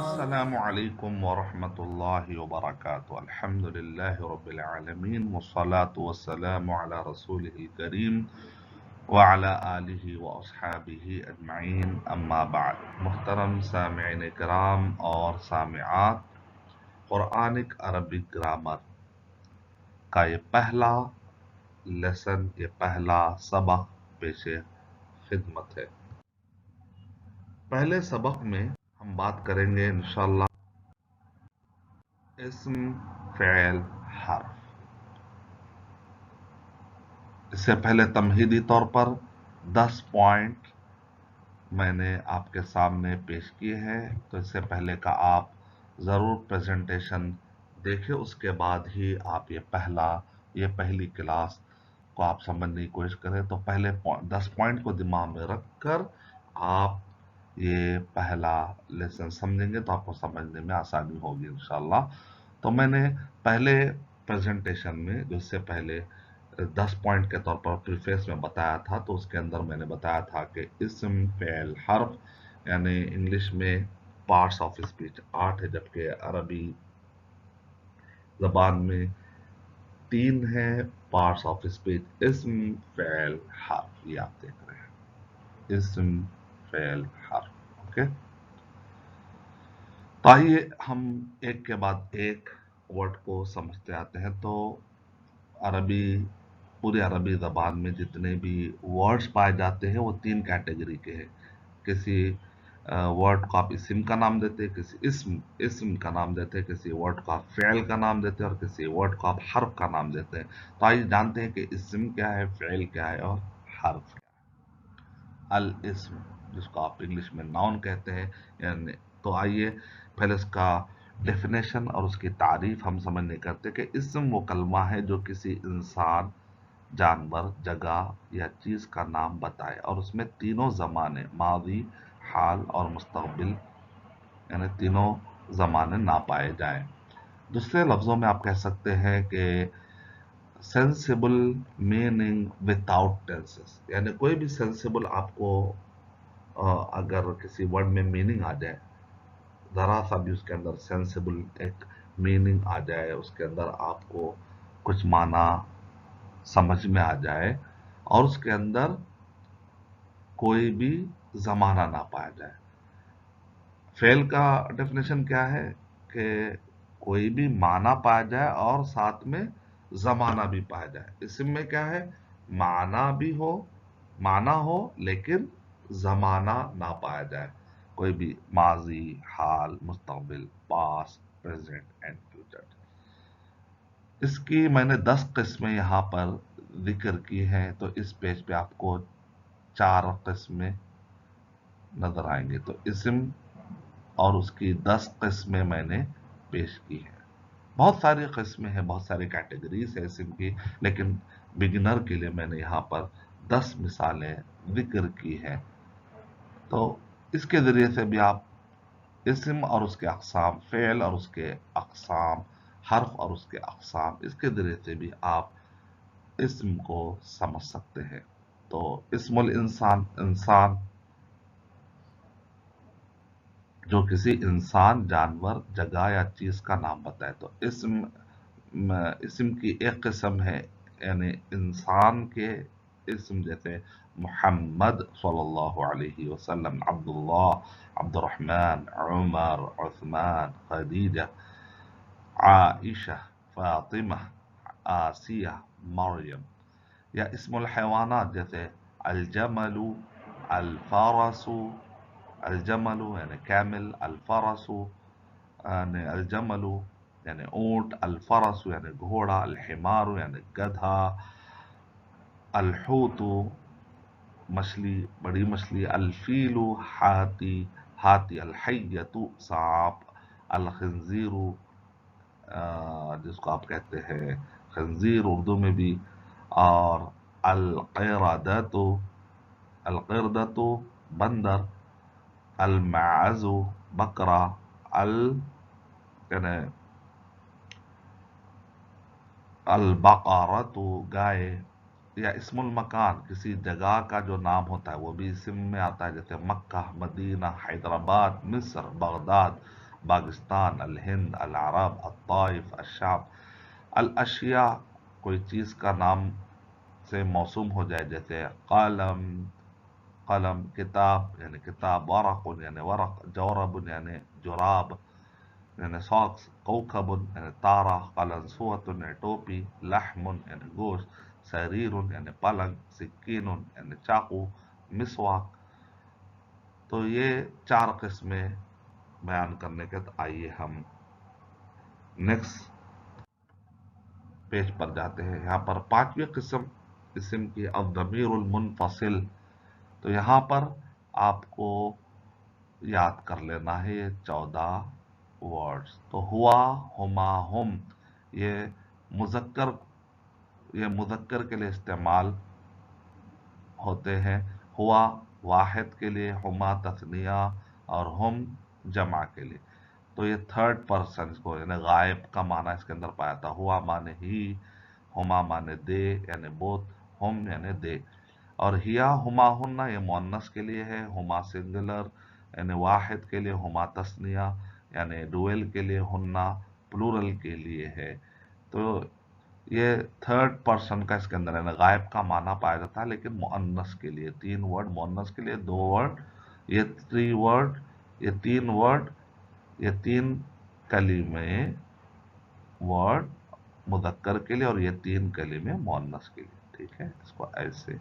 السلام علیکم ورحمۃ اللہ وبرکاتہ. الحمد للہ رب العالمین والصلاة والسلام علی رسولہ الکریم وعلی آلہ واصحابہ اجمعین. اما بعد. محترم سامعین کرام اور سامعات، قرآنک عربک گرامر کا یہ پہلا لیسن، یہ پہلا سبق پیش خدمت ہے. پہلے سبق میں ہم بات کریں گے انشاءاللہ اسم، فعل، حرف. اس سے پہلے تمہیدی طور پر 10 پوائنٹ میں نے آپ کے سامنے پیش کیے ہیں، تو اس سے پہلے کا آپ ضرور پریزنٹیشن دیکھیں، اس کے بعد ہی آپ یہ پہلی کلاس کو آپ سمجھنے کی کوشش کریں. تو پہلے 10 پوائنٹ کو دماغ میں رکھ کر آپ یہ پہلا لیسن سمجھیں گے تو آپ کو سمجھنے میں آسانی ہوگی انشاءاللہ. تو میں نے پہلے پریزنٹیشن میں جو اس سے پہلے 10 پوائنٹ کے طور پر پریفیس میں بتایا تھا، تو اس کے اندر میں نے بتایا تھا کہ اسم، فعل، حرف یعنی انگلش میں پارٹس آف اسپیچ 8 ہے، جبکہ عربی زبان میں 3 ہے پارٹس آف اسپیچ: اسم، فعل، حرف. یہ آپ دیکھ رہے ہیں، اسم، فعل، حرف. اوکے، تو آئیے ہم ایک کے بعد ایک ورڈ کو سمجھتے آتے ہیں. تو پوری عربی زبان میں جتنے بھی ورڈز پائے جاتے ہیں وہ 3 کیٹیگری کے ہیں. کسی ورڈ کو آپ اسم کا نام دیتے ہیں، کسی اسم کا نام دیتے ہیں، کسی ورڈ کو آپ فعل کا نام دیتے ہیں، اور کسی ورڈ کو آپ حرف کا نام دیتے ہیں. تو آئیے جانتے ہیں کہ اسم کیا ہے، فعل کیا ہے اور حرف کیا ہے. الاسم، جس کو آپ انگلش میں ناؤن کہتے ہیں، یعنی تو آئیے پہلے اس کا ڈیفینیشن اور اس کی تعریف ہم سمجھ نہیں کرتے کہ اسم وہ کلمہ ہے جو کسی انسان، جانور، جگہ یا چیز کا نام بتائے اور اس میں تینوں زمانے ماضی، حال اور مستقبل یعنی تینوں زمانے نہ پائے جائیں. دوسرے لفظوں میں آپ کہہ سکتے ہیں کہ سینسیبل میننگ وداؤٹ ٹینسز، یعنی کوئی بھی سینسیبل آپ کو اگر کسی ورڈ میں میننگ آ جائے، ذرا سا بھی اس کے اندر سینسیبل ایک میننگ آ جائے، اس کے اندر آپ کو کچھ معنی سمجھ میں آ جائے اور اس کے اندر کوئی بھی زمانہ نہ پایا جائے. فعل کا ڈیفینیشن کیا ہے کہ کوئی بھی معنی پایا جائے اور ساتھ میں زمانہ بھی پایا جائے. اسم میں کیا ہے، معنی ہو لیکن زمانہ نہ پایا جائے. کوئی بھی ماضی، حال، مستقبل، پاسٹ، پریزنٹ اینڈ فیوچر. اس کی میں نے 10 قسمیں یہاں پر ذکر کی ہیں، تو اس پیج پہ آپ کو 4 قسمیں نظر آئیں گے. تو اسم اور اس کی 10 قسمیں میں نے پیش کی ہیں. بہت ساری قسمیں ہیں، بہت ساری کیٹیگریز ہیں اسم کی، لیکن بگنر کے لیے میں نے یہاں پر 10 مثالیں ذکر کی ہیں. تو اس کے ذریعے سے بھی آپ اسم اور اس کے اقسام، فعل اور اس کے اقسام، حرف اور اس کے اقسام، اس کے ذریعے سے بھی آپ اسم کو سمجھ سکتے ہیں. تو اسم الانسان، انسان جو کسی انسان، جانور، جگہ یا چیز کا نام بتائے. تو اسم کی ایک قسم ہے یعنی انسان کے اسم، جیسے محمد صلی اللہ علیہ وسلم، عبداللہ، عبد الرحمن، عمر، عثمان، خدیجہ، عائشہ، فاطمہ، آسیہ، مریم. یا اسم الحیوانات جیسے الجمل، الفرس، الجمل یعنی کیمل، الفرس یعنی الجمل یعنی اونٹ، الفرس یعنی گھوڑا، الحمار یعنی گدھا، الحوت مچھلی، بڑی مچھلی، الفیل ہاتھی، الحیت سانپ، الخنزیر جس کو آپ کہتے ہیں خنزیر اردو میں بھی، اور القردۃ بندر، الماعز بکرا، یعنی البقرۃ گائے. یا اسم المکان کسی جگہ کا جو نام ہوتا ہے وہ بھی اسم میں آتا ہے، جیسے مکہ، مدینہ، حیدرآباد، مصر، بغداد، پاکستان، الہند، العرب، الطائف، الشام۔ الاشیاء کوئی چیز کا نام سے موسوم ہو جائے، جیسے قلم، قلم، کتاب یعنی کتاب، ورق یعنی ورق، جورب یعنی جراب یعنی ساکس، کوکب یعنی تارہ، قلنسوۃ یعنی ٹوپی، لحم یعنی گوشت، سریر یعنی پلنگ، سکین یعنی چاقو، مسواک۔ تو یہ چار قسمیں بیان کرنے کے بعد آئیے ہم نیکسٹ پیج پر جاتے ہیں۔ یہاں پر پانچویں قسم اسم کی الضمیر المنفصل، تو یہاں پر آپ کو یاد کر لینا ہے یہ 14 ورڈز۔ تو ہوا، ہما، ہم، یہ مذکر یہ مذکر کے لیے استعمال ہوتے ہیں۔ ہوا واحد کے لیے، ہما تثنیہ، اور ہم جمع کے لیے۔ تو یہ تھرڈ پرسن کو یعنی غائب کا معنی اس کے اندر پایا تھا۔ ہوا مانے ہی، ہما مانے دے یعنی بوتھ، ہم یعنی دے۔ اور ہیا، ہما، ہننا یہ مؤنث کے لیے ہے، ہما سنگولر یعنی واحد کے لیے، ہما تثنیہ یعنی ڈویل کے لیے، ہننا پلورل کے لیے ہے۔ تو یہ تھرڈ پرسن کا اس کے اندر یعنی غائب کا معنی پایا جاتا ہے، لیکن مؤنث کے لیے 3 ورڈ، مؤنث کے لیے 2 ورڈ، یہ 3 ورڈ، یہ 3 ورڈ، یہ 3 کلمے ورڈ مذکر کے لیے، اور یہ 3 کلمے مؤنث کے لیے۔ ٹھیک ہے، اس کو ایسے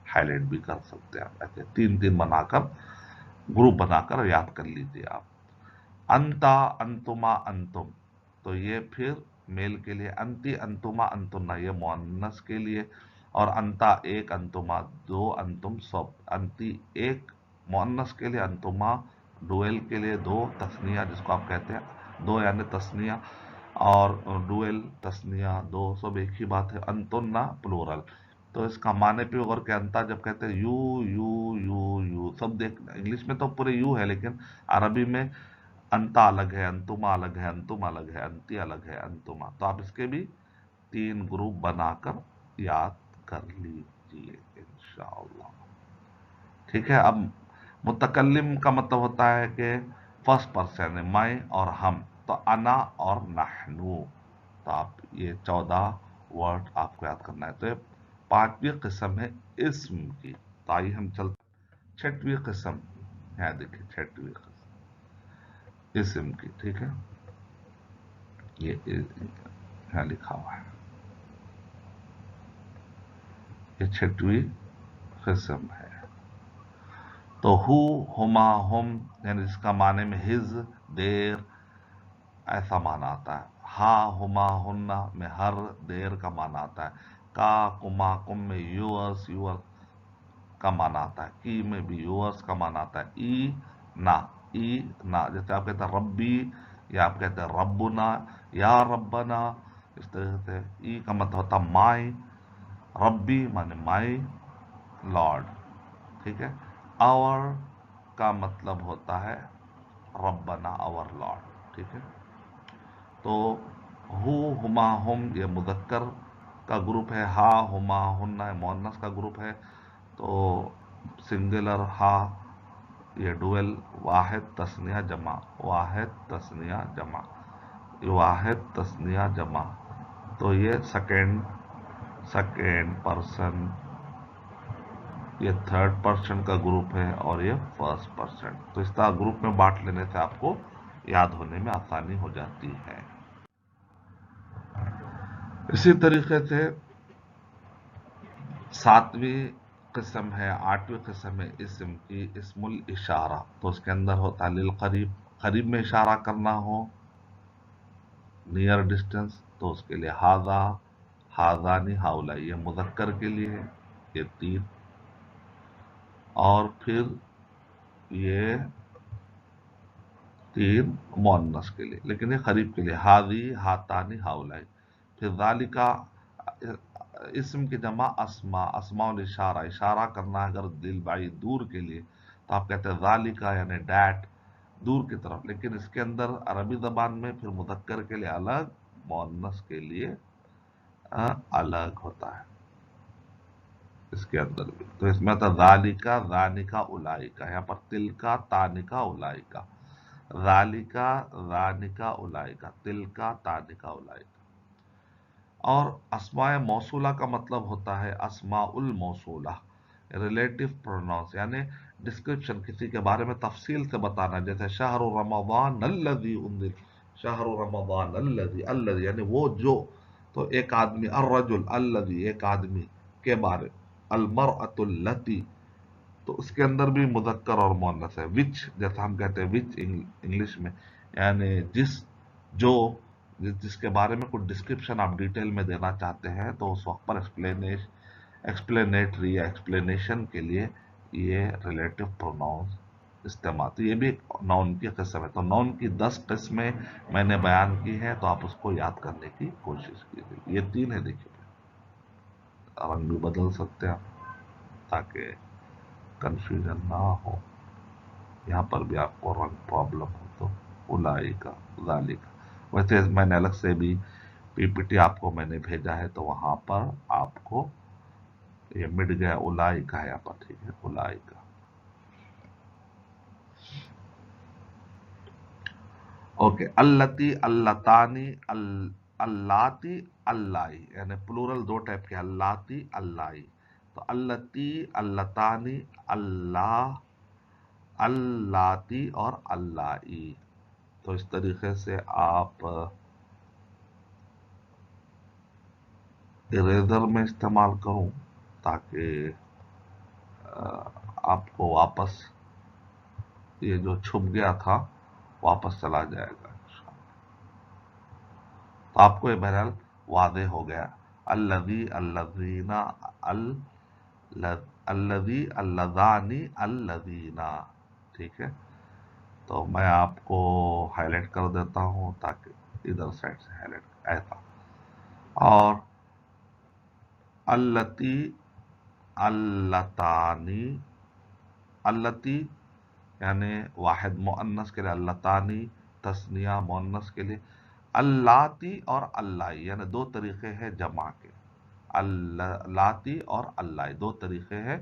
ہائی لائٹ بھی کر سکتے ہیں آپ، ایسے 3 بنا کر گروپ بنا کر یاد کر لیجیے آپ۔ انتا، انتما، انتم، تو یہ پھر میل کے لیے، انتی، انتما، انتنا یہ مؤنث کے لیے، اور انتا ایک، انتما 2، انتم سب۔ انتی ایک مؤنث کے لیے، انتما ڈویل کے لیے 2، تثنیہ جس کو آپ کہتے ہیں 2 یعنی تثنیہ، اور ڈویل تثنیہ 2 سب ایک ہی بات ہے۔ انتنا پلورل۔ تو اس کا معنی پہ غور کہ انتا جب کہتے ہیں یو یو یو یو، سب دیکھ، انگلش میں تو پورے یو ہے، لیکن عربی میں انتا الگ ہے، انتما الگ ہے، انتم الگ ہے، انتی الگ ہے، انتما۔ تو آپ اس کے بھی 3 گروپ بنا کر یاد کر لیجیے انشاءاللہ۔ ٹھیک ہے، اب متکلم کا مطلب ہوتا ہے کہ فرسٹ پرسن میں اور ہم، تو انا اور نحنو۔ تو آپ یہ 14 ورڈ آپ کو یاد کرنا ہے۔ تو یہ 5ویں قسم ہے اسم کی۔ تو آئیے ہم چلتے 6ویں قسم، یہاں دیکھیں 6ویں قسم اسم کی۔ ٹھیک ہے، یہ یہاں لکھا ہوا ہے، یہ 6ویں قسم ہے۔ تو ہو، ہما، ہم یعنی جس کا معنی میں ہز، دیر، ایسا معنی آتا ہے۔ ہا، ہما، ہننا میں ہر، دیر کا معنی آتا ہے۔ کا، کما، کم میں یورس، یور کا معنی آتا ہے۔ کی میں بھی یورس کا معنی آتا ہے۔ ای نا جیسے آپ کہتے ہیں ربی، یا آپ کہتے ہیں ربنا، یا ربنا، اس طرح سے ای کا مطلب ہوتا ہے مائی، ربی مانے مائی لارڈ۔ ٹھیک ہے، اور کا مطلب ہوتا ہے ربنا، اور لارڈ۔ ٹھیک ہے، تو ہو، ہما، ہم یہ مذکر کا گروپ ہے، ہا، ہما، ہننا مؤنث کا گروپ ہے۔ تو سنگولر ہا یہ ڈویل، واحد تثنیہ جمع، واحد تثنیہ جمع، واحد تثنیہ جمع۔ تو یہ سیکنڈ پرسن، یہ تھرڈ پرسن کا گروپ ہے، اور یہ فرسٹ پرسن۔ تو اس طرح گروپ میں بانٹ لینے سے آپ کو یاد ہونے میں آسانی ہو جاتی ہے۔ اسی طریقے سے 7ویں قسم ہے، 8ویں قسم ہے اسم کی اسم الاشارہ۔ تو اس کے اندر ہوتا ہے للقریب، قریب میں اشارہ کرنا ہو، نیئر ڈسٹینس، تو اس کے لیے ہاذا، ہاذانی، ہاؤلائی یہ مذکر کے لیے ہے، یہ 3۔ اور پھر یہ 3 مؤنث کے لیے، لیکن یہ قریب کے لیے، ہاذی، ہاتانی، ہاؤلائی۔ پھر ذالکا اسم کی جمع اسما، اسماء الاشارہ، اشارہ کرنا ہے اگر دل بعید دور کے لیے، تو آپ کہتے ہیں ذالکا یعنی دیٹ، دور کی طرف۔ لیکن اس کے اندر عربی زبان میں پھر مذکر کے لیے الگ، مؤنث کے لیے الگ ہوتا ہے۔ اس کے اندر بھی تو اس میں تھا ذالکا ذانکا اولائکا، یہاں پر تلکا تانکا اولائکا، ذالکا ذانکا اولائکا، تلکا تانکا اولائکا۔ اور اسماء موصولہ کا مطلب ہوتا ہے اسماء الموصولہ، ریلیٹو پروناؤنس، یعنی ڈسکرپشن، کسی کے بارے میں تفصیل سے بتانا، جیسے شہر رمضان الذی انزل، شہر رمضان الذی، الذی یعنی وہ جو، تو ایک آدمی، الرجل الذی ایک آدمی کے بارے، المرأۃ التی، تو اس کے اندر بھی مذکر اور مؤنث ہے، وچ جیسا ہم کہتے ہیں وچ انگلش میں، یعنی جو جس کے بارے میں کچھ ڈسکرپشن آپ ڈیٹیل میں دینا چاہتے ہیں، تو اس وقت پر ایکسپلینیٹری یا ایکسپلینیشن کے لیے یہ ریلیٹو پروناؤنس استعمال، تو یہ بھی نون کی قسم ہے۔ تو نون کی 10 قسمیں میں نے بیان کی ہیں، تو آپ اس کو یاد کرنے کی کوشش کیجیے۔ یہ 3 ہے، دیکھیے رنگ بھی بدل سکتے ہیں تاکہ کنفیوژن نہ ہو، یہاں پر بھی آپ کو رنگ پرابلم ہو تو الائی کا ذالک۔ ویسے میں نے الگ سے بھی پی پی ٹی آپ کو میں نے بھیجا ہے، تو وہاں پر آپ کو یہ مٹ گیا، الائی کا ہے یہاں پر، ٹھیک ہے، الائی کا۔ اوکے، اللتی اللتانی اللاتی اللائی، یعنی پلورل 2 ٹائپ کے، اللاتی اللائی، تو اللتی اللتانی اللہ اللاتی اور اللائی، تو اس طریقے سے آپ اریزر میں استعمال کروں تاکہ آپ کو واپس یہ جو چھپ گیا تھا واپس چلا جائے گا، تو آپ کو یہ بہرحال واضح ہو گیا، الذی الذین الذی اللذانی الذینا، ٹھیک ہے۔ تو میں آپ کو ہائی لائٹ کر دیتا ہوں تاکہ ادھر سائڈ سے ہائی لائٹ ایسا، اور اللتی اللتانی، اللتی یعنی واحد مؤنث کے لیے، اللتانی تثنیہ مؤنث کے لیے، اللاتی اور اللائی یعنی 2 طریقے ہیں جمع کے، اللاتی اور اللائی 2 طریقے ہیں،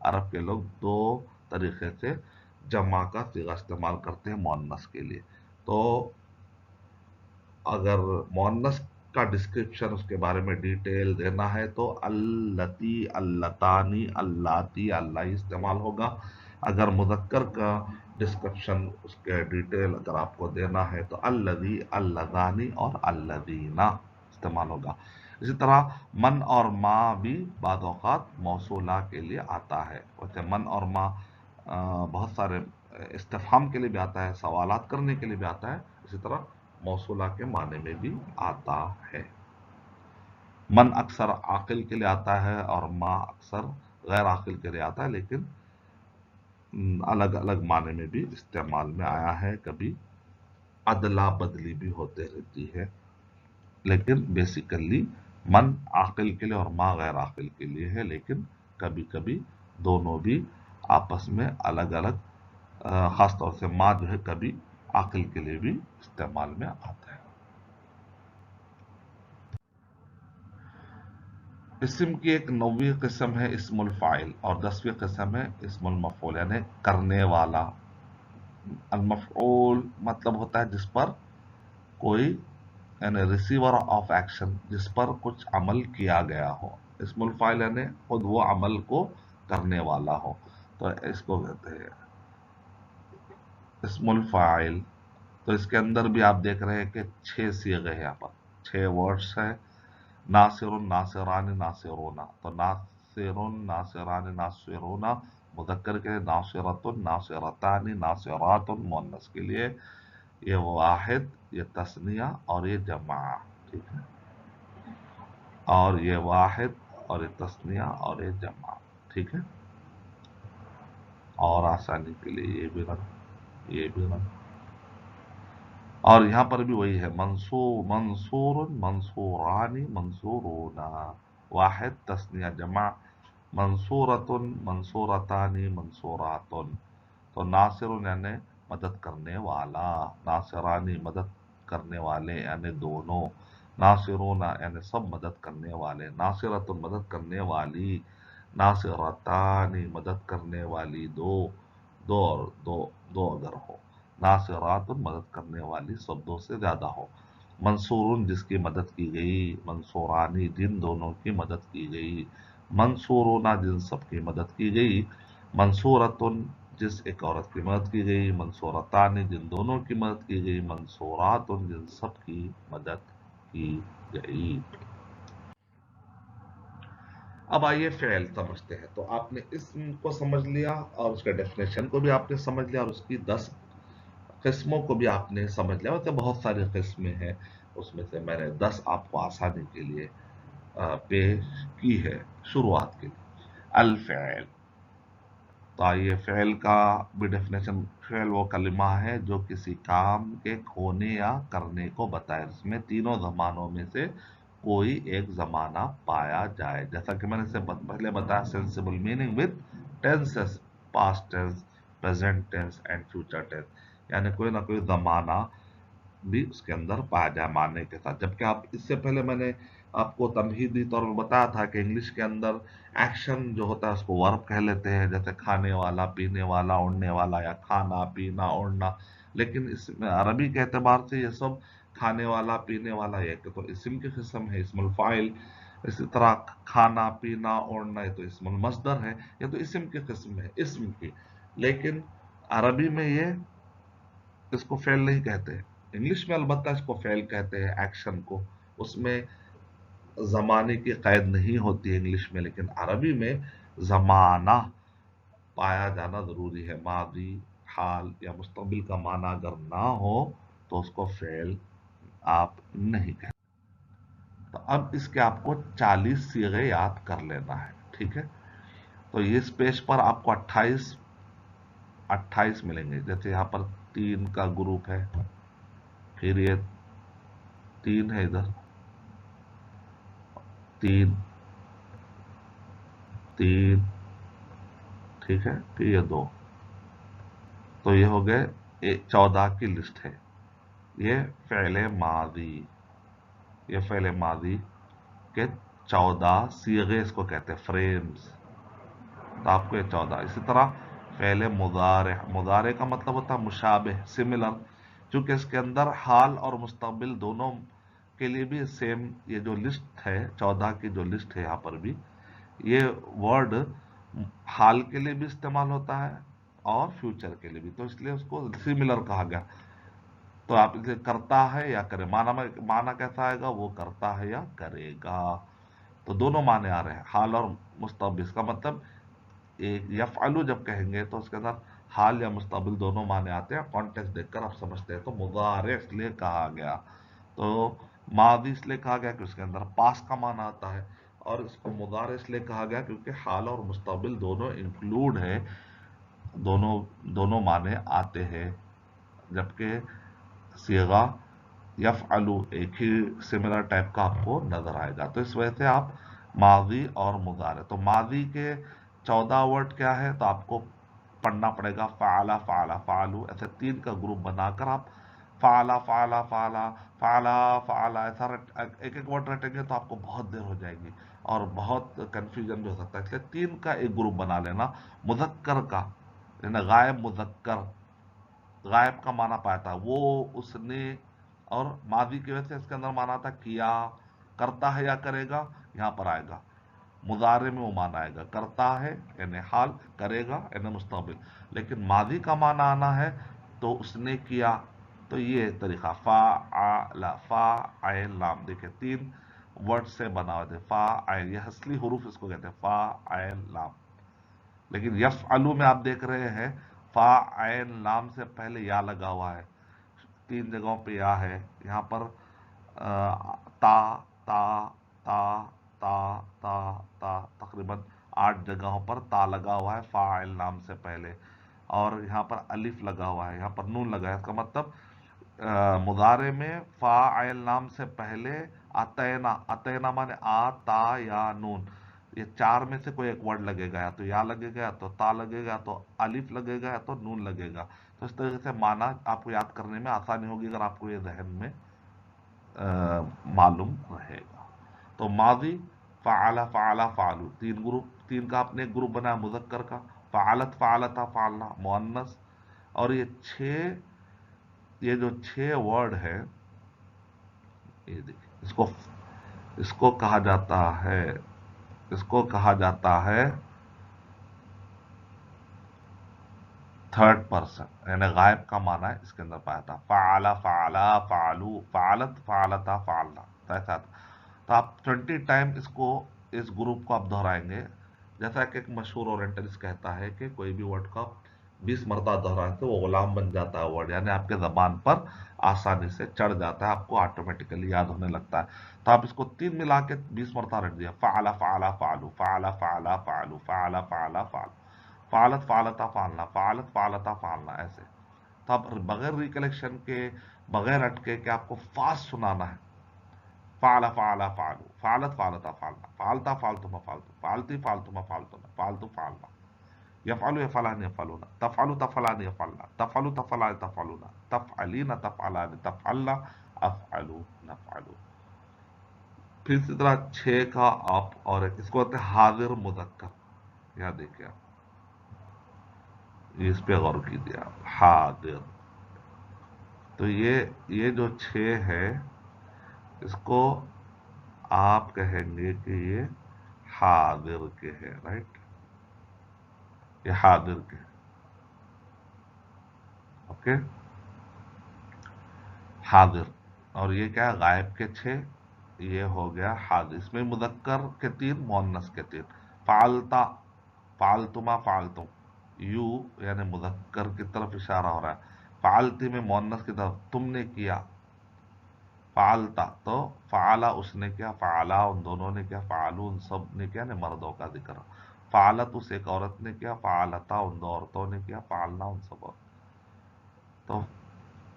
عرب کے لوگ 2 طریقے سے جمع کا صیغہ استعمال کرتے ہیں مؤنث کے لیے۔ تو اگر مؤنث کا ڈسکرپشن، اس کے بارے میں ڈیٹیل دینا ہے تو اللتی اللتانی اللاتی اللائی استعمال ہوگا، اگر مذکر کا ڈسکرپشن، اس کے ڈیٹیل اگر آپ کو دینا ہے تو الذی اللذانی اور الذینا استعمال ہوگا۔ اسی طرح من اور ما بھی بعض اوقات موصولہ کے لیے آتا ہے، ویسے من اور ما بہت سارے استفہام کے لیے بھی آتا ہے، سوالات کرنے کے لیے بھی آتا ہے، اسی طرح موصولہ کے معنی میں بھی آتا ہے۔ من اکثر عاقل کے لیے آتا ہے اور ما اکثر غیر عاقل کے لیے آتا ہے، لیکن الگ الگ معنی میں بھی استعمال میں آیا ہے، کبھی ادلا بدلی بھی ہوتے رہتی ہے، لیکن بیسیکلی من عاقل کے لیے اور ما غیر عاقل کے لیے ہے، لیکن کبھی کبھی دونوں بھی آپس میں الگ الگ، خاص طور سے ما جو ہے کبھی عاقل کے لیے بھی استعمال میں آتا ہے۔ اسم کی ایک 9ویں قسم ہے اسم الفاعل، اور 10ویں قسم ہے اسم المفعول، یعنی کرنے والا۔ المفعول مطلب ہوتا ہے جس پر کوئی، یعنی ریسیور آف ایکشن، جس پر کچھ عمل کیا گیا ہو۔ اسم الفاعل یعنی خود وہ عمل کو کرنے والا ہو، تو اس کو کہتے ہیں اسم الفاعل۔ تو اس کے اندر بھی آپ دیکھ رہے ہیں کہ 6 صیغے ہیں، یہاں پر 6 ورڈز ہیں، ناصر ناصران ناصرونا، تو ناصر ناصران ناصرونا مذکر کے لیے، ناصرۃ ناصرتان ناصرات مؤنث کے لیے، یہ واحد، یہ تثنیہ اور یہ جمع، ٹھیک ہے، اور یہ واحد اور یہ تثنیہ اور یہ جمع، ٹھیک ہے، اور آسانی کے لیے یہ بھی رنگ، یہ بھی رنگ، اور یہاں پر بھی وہی ہے، منصور منصورانی منصورونا، واحد تثنیہ جمع، منصورۃ منصورتانی منصورات، تو ناصر یعنی مدد کرنے والا، ناصرانی مدد کرنے والے یعنی دونوں، ناصرون یعنی سب مدد کرنے والے، ناصرۃ مدد کرنے والی، नासिरतानी मदद करने वाली दो, दो और दो अगर हो, नासिरातुन मदद करने वाली सब दो से ज्यादा हो, मंसूरुन जिसकी मदद की गई, मंसूरानी जिन दोनों की मदद की गई, मंसूरुना जिन सब की मदद की गई, मंसूरतुन जिस एक औरत की मदद की गई, मंसूरतानी जिन दोनों की मदद की गई, मंसूरातुन जिन सब की मदद की गई। अब आइए फ़ेल समझते हैं। तो आपने इसम को समझ लिया और उसका डेफिनेशन को भी आपने समझ लिया और उसकी 10 किस्मों को भी आपने समझ लिया। मतलब बहुत सारी किस्में हैं, उसमें से मैंने 10 आपको आसानी के लिए पेश की है शुरुआत के लिए। अल फ़ेल, तो आइए फ़ेल का भी डेफिनेशन। फ़ेल वो कलिमा है जो किसी काम के होने या करने को बताए, जिसमें तीनों ज़मानों में से कोई एक ज़माना पाया जाए। जैसा कि मैंने इससे पहले बताया, sensible meaning with tenses, past tense, present tense and future tense, यानी कोई ना कोई ज़माना भी उसके अंदर पाया जाए मानने के साथ। जबकि आप इससे पहले मैंने आपको तमहीदी तौर पर बताया था कि इंग्लिश के अंदर एक्शन जो होता है उसको वर्ब कह लेते हैं, जैसे खाने वाला, पीने वाला, उड़ने वाला, या खाना पीना उड़ना। लेकिन इसमें अरबी के एतबार से ये सब खाने वाला पीने वाला ये तो इस्म की किस्म है, इस्मुल फाइल। इसी तरह खाना पीना उड़ना ये तो इस्मुल मस्दर है, ये तो इस्म की किस्म है, इस्म की। लेकिन अरबी में ये इसको फेल नहीं कहते। इंग्लिश में अलबत्ता इसको फेल कहते हैं एक्शन को, उसमें जमाने की कैद नहीं होती है इंग्लिश में, लेकिन अरबी में जमाना पाया जाना जरूरी है। माजी, हाल या मुस्तकबिल का माना अगर ना हो तो उसको फेल आप नहीं कहते। तो अब इसके आपको 40 सीगे याद कर लेना है, ठीक है। तो इस पेज पर आपको 28 मिलेंगे। जैसे यहाँ पर 3 का ग्रुप है, फिर ये 3 है, इधर 3 3, ठीक है, फिर ये 2, तो ये हो गए 14 की लिस्ट है। ये फ़ेले मादी, ये फ़ेले मादी के 14 सीगे इसको कहते हैं, फ्रेम्स। तो आपको ये 14, इसी तरह फ़ेले मुदारे, मुदारे का मतलब होता है मुशाबे, सिमिलर। चूंकि इसके अंदर हाल और मुस्तकबिल दोनों के लिए भी सेम, ये जो लिस्ट है 14 की जो लिस्ट है यहाँ पर भी, ये वर्ड हाल के लिए भी इस्तेमाल होता है और फ्यूचर के लिए भी, तो इसलिए उसको सिमिलर कहा गया। तो आप इसे करता है या करे, माना में माना कैसा आएगा, वो करता है या करेगा। तो दोनों माने आ रहे हैं, हाल और मुस्तकबिल। इसका मतलब एक यफ़अलु जब कहेंगे तो उसके साथ हाल या मुस्तकबिल दोनों माने आते हैं। कॉन्टेक्स्ट देखकर आप समझते हैं। तो मुदारे इसलिए कहा गया, तो मादी इसलिए कहा गया कि उसके अंदर पास का माना आता है, और इसको मुदारे इसलिए कहा गया क्योंकि हाल और मुस्तकबिल दोनों इंक्लूड है, दोनों दोनों माने आते हैं। जबकि सीगा यफ़अलु एक ही सिमिलर टाइप का आपको नजर आएगा। तो इस वजह से आप माजी और मुजारे, तो माजी के 14 वर्ड क्या है, तो आपको पढ़ना पड़ेगा फ़अला फ़अला फ़अलु, ऐसे 3 का ग्रुप बनाकर आप फ़अला फ़अला फ़अला फ़अला फ़अला ऐसा एक एक वर्ड रटेंगे तो आपको बहुत देर हो जाएगी और बहुत कंफ्यूजन भी हो सकता है। इसलिए 3 का एक ग्रुप बना लेना। मुजक्कर का, गायब मुजक्कर, गायब का माना पाया था वो, उसने, और माजी की वजह से इसके अंदर माना था किया, करता है या करेगा, यहां पर आएगा। मुजारे में वो माना आएगा, करता है यानी हाल, करेगा यानी मुस्तकबिल। लेकिन माजी का माना आना है तो उसने किया। तो ये तरीका फा आ फा आयल लाम, देखिए 3 वर्ड से बना हुआ है। फा आयल, ये असली हरूफ इसको कहते हैं, फा आयल लाम। लेकिन यफ अलू में आप देख रहे हैं फा आयन लाम से पहले या लगा हुआ है, 3 जगहों पे या है। यहाँ पर ता ता ता ता ता ता, तकरीबन 8 जगहों पर ता लगा हुआ है फा आयन लाम से पहले, और यहाँ पर अलिफ लगा हुआ है, यहाँ पर नून लगा है। इसका मतलब मुजारे में फा आयल नाम से पहले अतैना, अतैना माने आ ता या नून, ये 4 में से कोई एक वर्ड लगेगा, या तो या लगेगा, या तो ता लगेगा, या तो अलिफ लगेगा, या तो नून लगेगा। तो इस तरीके से माना आपको याद करने में आसानी होगी अगर आपको ये जहन में मालूम रहेगा। तो माजी फ़अल फ़अल फ़अलू, तीन का आपने एक ग्रुप बनाया मुज़क्कर का, फ़अलत फ़अलता फ़अलना मुअन्नस। और ये जो 6 वर्ड है, ये देखिए, इसको कहा जाता है, इसको कहा जाता है थर्ड पर्सन, यानी गायब का माना है इसके अंदर पाया था। फ़अला फ़अला फ़अलू फ़अलत फ़अलता फ़अलना, तो ऐसा था। तो आप 20 टाइम इस ग्रुप को आप दोहराएंगे। जैसा कि एक मशहूर ओरिएंटलिस्ट कहता है कि कोई भी वर्ड का 20 मरतबा दोहराने से वो गुलाम बन जाता है वर्ड, यानी आपके जबान पर आसानी से चढ़ जाता है, आपको ऑटोमेटिकली याद होने लगता है। तो आप इसको 3 मिला के 20 मरतबा रख दिया, फ़अला फ़अला फ़अलू फ़अला फ़अला फ़अलू फ़अला फ़अला फ़अलू, फ़अलत फ़अलता फ़अलना फ़अलत फ़अलता फ़अलना, ऐसे। तो आप बगैर रिकलेक्शन के, बगैर अटके के आपको फास्ट सुनाना है। फ़अल फ़अल फ़अलू फ़अलत फ़अलता फ़अलना फ़अलता फ़अलतुमा फ़अलतू फ़अलती फ़अलतुमा फ़अलतुना फ़अलतू फ़अलना यफ़अलु यफ़अलानि यफ़अलूना तफ़अलु तफ़अलानि यफ़अलना तफ़अलु तफ़अलानि तफ़अलूना तफ़अलीन तफ़अलानि तफ़अलना अफ़अलू नफ़अलू। फिर इसी तरह 6 का आप, और इसको कहते हैं हाज़िर मुज़क्कर। यहाँ देखिए आप, इस पे गौर कीजिए आप, हाज़िर। तो ये जो 6 है, इसको आप कहेंगे कि ये हाजिर के हैं, राइट, ये हाजिर के, ओके, हाजिर। और ये क्या है, गायब के 6, ये हो गया हाजिर। इसमें मुदक्कर के 3, मुअन्नस के 3। फालता फालतुमा फालतुम, यू यानी मुदक्कर की तरफ इशारा हो रहा है, फालती में मुअन्नस की तरफ, तुमने किया। फालता तो फाला उसने किया, फाला उन दोनों ने किया, फालू उन सब ने किया, ने मर्दों का जिक्र। फालत उस एक औरत ने किया, फालता उन दो औरतों ने किया, फालना उन सब तो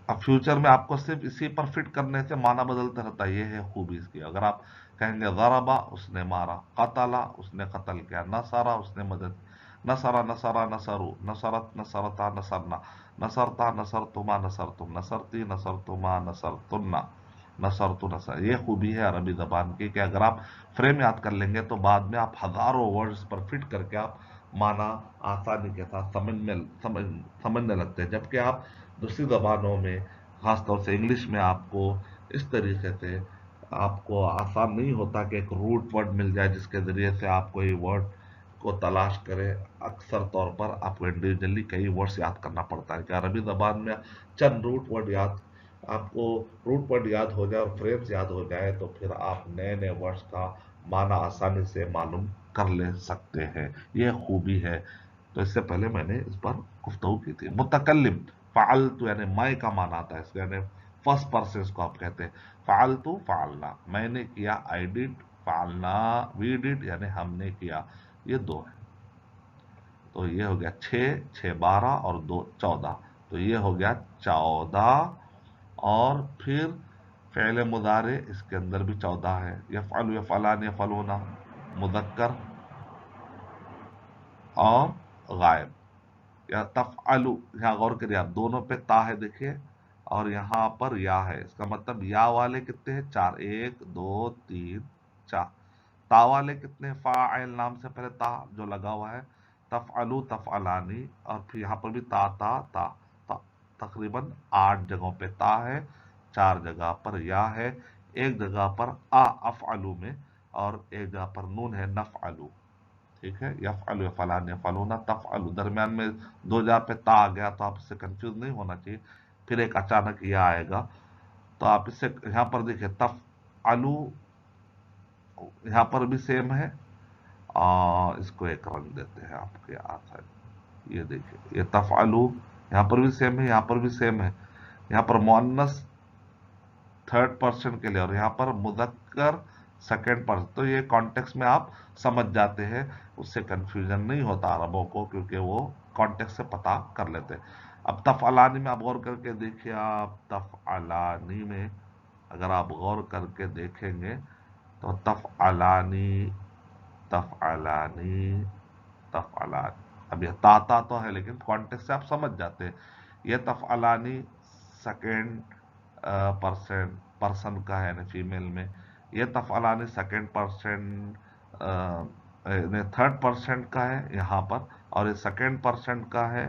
अब फ्यूचर में आपको सिर्फ इसी पर फिट करने से माना बदलता रहता है, ये है खूबी इसकी। अगर आप कहेंगे ज़रबा उसने मारा, कतला उसने कत्ल किया, नसरा उसने मदद, नसरा नसरा नसरू, नसरत नसरता नसरना, नसरता नसरतुमा नसरतुम, नसरती नसरतुमा नसरतुन्ना, नसर तो नसर। ये खूबी है अरबी जबान की कि अगर आप फ्रेम याद कर लेंगे तो बाद में आप हजारों वर्ड्स पर फिट करके आप माना आसानी के साथ समझने लगते हैं। जबकि आप दूसरी जबानों में, खासतौर से इंग्लिश में, आपको इस तरीके से आपको आसान नहीं होता कि एक रूट वर्ड मिल जाए जिसके जरिए से आप कोई वर्ड को तलाश करें। अक्सर तौर पर आपको इंडिविजुअली कई वर्ड्स याद करना पड़ता है कि अरबी जबान में चंद रूट वर्ड याद, आपको रूट वर्ड याद हो जाए और फ्रेम्स याद हो जाए तो फिर आप नए नए वर्ड्स का माना आसानी से मालूम कर ले सकते हैं। ये खूबी है। तो इससे पहले मैंने इस पर गुफ्तगू की थी। मुतकल्लिम, फ़अलतु यानी मैं का माना आता है इसका, यानी फर्स्ट पर्सन को आप कहते हैं। फ़अलतु फ़अलना, मैंने किया, आई डिड, फ़अलना वी डिड, यानी हमने किया। ये 2 है। तो ये हो गया 6, 6 12 और 2 14। तो ये हो गया 14। और फिर फ़िल मुदारे, इसके अंदर भी 14 है। यफ़अलु यफ़अलान यफ़अलूना, मुज़क्कर और गायब। या तफ़अलु, यहाँ गौर करिए आप, दोनों पे ता है देखिए, और यहाँ पर या है। इसका मतलब या वाले कितने हैं, 4, 1 2 3 4। ता वाले कितने, फ़ाइल नाम से पहले ता जो लगा हुआ है, तफ़अलु तफ़अलानी, और फिर यहाँ पर भी ता ता ता, ता। तकरीबन 8 जगहों पे ता है, 4 जगह पर या है, एक जगह पर अफ़अलु में, और एक जगह पर नून है नफ़अलु। ठीक है, यफ़अलु यफ़अलान यफ़अलूना तफ़अलु, दरमियान में 2 जगह पे ता आ गया तो आप इससे कंफ्यूज नहीं होना चाहिए। फिर एक अचानक या आएगा, तो आप इससे यहाँ पर देखिए तफ़अलु, यहाँ पर भी सेम है। इसको एक रंग देते हैं आपके आसान, ये देखिए, ये तफ़अलु यहाँ पर भी सेम है, यहाँ पर भी सेम है। यहाँ पर मुअन्नस थर्ड पर्सन के लिए और यहाँ पर मुज़क्कर सेकंड पर्सन। तो ये कॉन्टेक्स्ट में आप समझ जाते हैं, उससे कंफ्यूजन नहीं होता अरबों को, क्योंकि वो कॉन्टेक्स्ट से पता कर लेते हैं। अब तफ़अलानी में आप गौर करके देखिए, आप तफ़अलानी में अगर आप गौर करके देखेंगे तो तफ़अलानी तफ़अलानी तफ़अलानी, अब यह ताता तो है लेकिन कॉन्टेक्स्ट से आप समझ जाते हैं। यह तफ़अलानी सेकेंड पर्सन का है, यानी फीमेल में। यह तफ़अलानी सेकेंड पर्सन थर्ड पर्सन का है यहाँ पर, और ये सेकेंड पर्सन का है,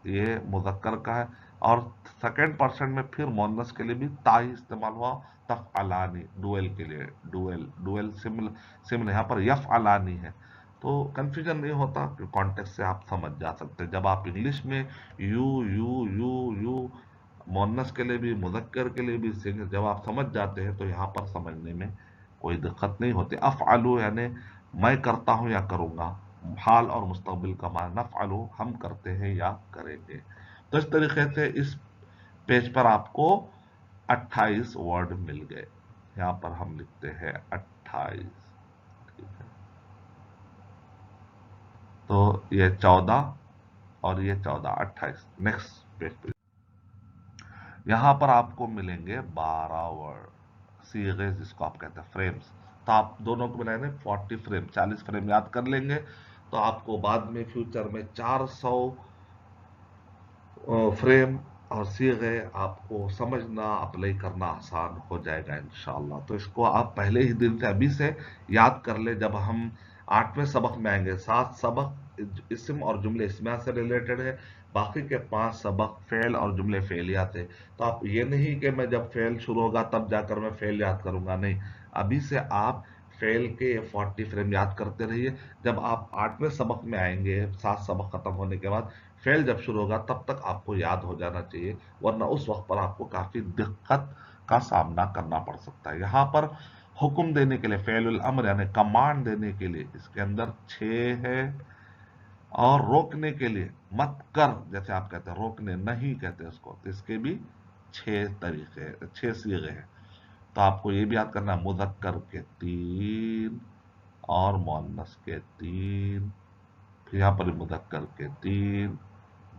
ये मुज़क्कर का है। और सेकेंड पर्सन में फिर मोनस के लिए भी ता ही इस्तेमाल हुआ, तफ़अलानी, डुएल के लिए, डुएल डुएल सिमिल सिमिल, यहाँ पर यफ़अलानी है। तो कंफ्यूजन नहीं होता कि कॉन्टेक्स्ट से आप समझ जा सकते हैं। जब आप इंग्लिश में you you you you Moonis के लिए भी मुज़क्कर के लिए भी जब आप समझ जाते हैं तो यहाँ पर समझने में कोई दिक्कत नहीं होती। अफ़अलु यानी मैं करता हूँ या करूँगा, हाल और मुस्तक़बिल का माना, नफ़अलु हम करते हैं या करेंगे। तो इस तरीके से इस पेज पर आपको 28 वर्ड मिल गए। यहाँ पर हम लिखते हैं 28, ठीक है। तो ये 14 और ये 14, 28। नेक्स्ट पेज पे यहाँ पर आपको मिलेंगे 12 वर्ड, सीगे जिसको आप कहते हैं, फ्रेम्स। तो आप दोनों को मिलाएंगे 40 फ्रेम, 40 फ्रेम याद कर लेंगे तो आपको बाद में फ्यूचर में 400 फ्रेम और सीगे आपको समझना, अप्लाई करना आसान हो जाएगा इंशाल्लाह। तो इसको आप पहले ही दिन से, अभी से याद कर ले। जब हम 8वें सबक में आएंगे, 7 सबक इस्म और जुमले इस्मिया से रिलेटेड है, बाकी के 5 सबक फेल और जुमले फेलिया थे। तो आप ये नहीं कि मैं जब फेल शुरू होगा तब जाकर मैं फेल याद करूंगा, नहीं, अभी से आप फेल के 40 फ्रेम याद करते रहिए। जब आप 8वें सबक में आएंगे, 7 सबक खत्म होने के बाद फेल जब शुरू होगा तब तक आपको याद हो जाना चाहिए, वरना उस वक्त पर आपको काफी दिक्कत का सामना करना पड़ सकता है। यहां पर हुक्म देने के लिए, फेलुल अम्र यानी कमांड देने के लिए इसके अंदर 6 है, और रोकने के लिए मत कर जैसे आप कहते हैं, रोकने नहीं कहते उसको, तो इसके भी 6 तरीके, 6 सीगे हैं। तो आपको ये भी याद करना है, मुज़क्कर के 3 और मुअन्नस के 3, फिर यहाँ पर मुज़क्कर के 3,